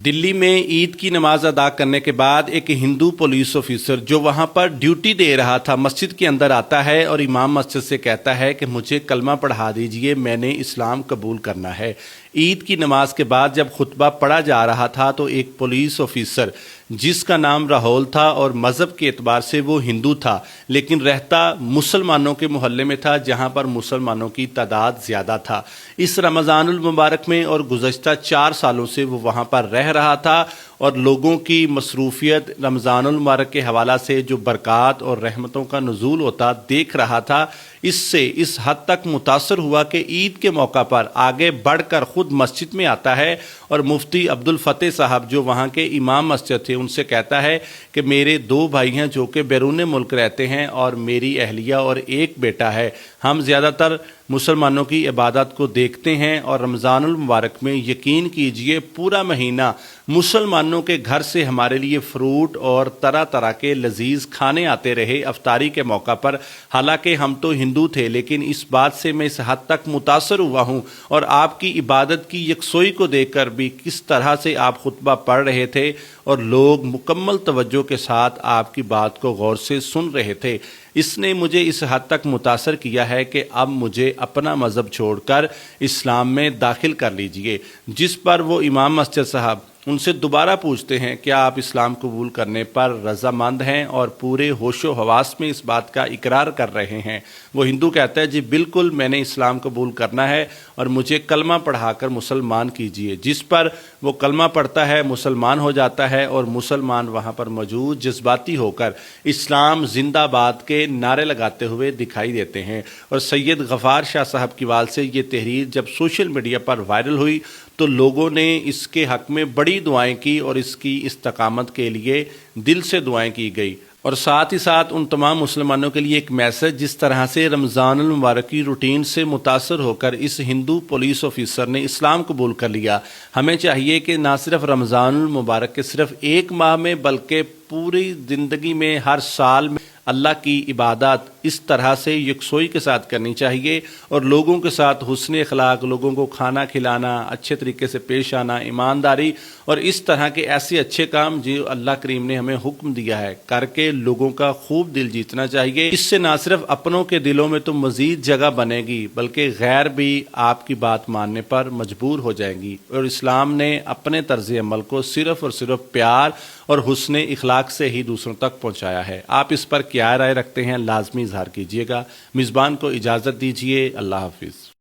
दिल्ली में ईद की नमाज अदा करने के बाद एक हिंदू पुलिस ऑफिसर जो वहां पर ड्यूटी दे रहा था मस्जिद के अंदर आता है और इमाम मस्जिद से कहता है कि मुझे कलमा पढ़ा दीजिए, मैंने इस्लाम कबूल करना है। ईद की नमाज के बाद जब खुतबा पढ़ा जा रहा था तो एक पुलिस ऑफिसर जिसका नाम राहुल था और मज़हब के एतबार से वो हिंदू था लेकिन रहता मुसलमानों के मोहल्ले में था जहां पर मुसलमानों की तादाद ज़्यादा था। इस रमज़ानुल मुबारक में और गुज़श्ता 4 सालों से वो वहां पर रह रहा था और लोगों की मसरूफियत रमज़ानुल मुबारक के हवाला से जो बरक़ात और रहमतों का नुज़ूल होता देख रहा था। इससे इस हद तक मुतासर हुआ कि ईद के मौका पर आगे बढ़कर खुद मस्जिद में आता है और मुफ्ती अब्दुल फतेह साहब जो वहाँ के इमाम मस्जिद थे उनसे कहता है कि मेरे 2 भाई हैं जो कि बैरून मुल्क रहते हैं और मेरी अहलिया और एक बेटा है। हम ज़्यादातर मुसलमानों की इबादत को देखते हैं और रमज़ानुल मुबारक में यकीन कीजिए पूरा महीना मुसलमानों के घर से हमारे लिए फ्रूट और तरह तरह के लजीज खाने आते रहे अफ्तारी के मौका पर। हालांकि हम तो हिंदू थे लेकिन इस बात से मैं इस हद तक मुतासर हुआ हूँ और आपकी इबादत की यकसोई को देखकर भी किस तरह से आप खुतबा पढ़ रहे थे और लोग मुकम्मल तवज्जो के साथ आपकी बात को गौर से सुन रहे थे। इसने मुझे इस हद तक मुतासर किया है कि अब मुझे अपना मज़हब छोड़कर इस्लाम में दाखिल कर लीजिए। जिस पर वो इमाम मस्जिद साहब उनसे दोबारा पूछते हैं क्या आप इस्लाम कबूल करने पर रज़ामंद हैं और पूरे होशो हवास में इस बात का इकरार कर रहे हैं। वो हिंदू कहता है जी बिल्कुल मैंने इस्लाम कबूल करना है और मुझे कलमा पढ़ाकर मुसलमान कीजिए। जिस पर वो कलमा पढ़ता है, मुसलमान हो जाता है और मुसलमान वहाँ पर मौजूद जज्बाती होकर इस्लाम जिंदाबाद के नारे लगाते हुए दिखाई देते हैं। और सैयद गफ़ार शाह साहब की वाल से ये तहरीर जब सोशल मीडिया पर वायरल हुई तो लोगों ने इसके हक में बड़ी दुआएं की और इसकी इस्तकामत के लिए दिल से दुआएं की गई। और साथ ही साथ उन तमाम मुसलमानों के लिए एक मैसेज, जिस तरह से रमज़ानुल मुबारक की रूटीन से मुतासर होकर इस हिंदू पुलिस ऑफिसर ने इस्लाम कबूल कर लिया। हमें चाहिए कि ना सिर्फ रमज़ानुल मुबारक के सिर्फ एक माह में बल्कि पूरी ज़िंदगी में हर साल में अल्लाह की इबादत इस तरह से यकसोई के साथ करनी चाहिए और लोगों के साथ हुस्न अखलाक, लोगों को खाना खिलाना, अच्छे तरीके से पेश आना, ईमानदारी और इस तरह के ऐसे अच्छे काम जो अल्लाह करीम ने हमें हुक्म दिया है करके लोगों का खूब दिल जीतना चाहिए। इससे ना सिर्फ अपनों के दिलों में तो मज़ीद जगह बनेगी बल्कि गैर भी आपकी बात मानने पर मजबूर हो जाएंगी। और इस्लाम ने अपने तर्ज अमल को सिर्फ और सिर्फ प्यार और हुस्न अखलाक से ही दूसरों तक पहुँचाया है। आप इस पर क्या राय रखते हैं लाजमी इजहार कीजिएगा। मिज़बान को इजाज़त दीजिए। अल्लाह हाफिज़।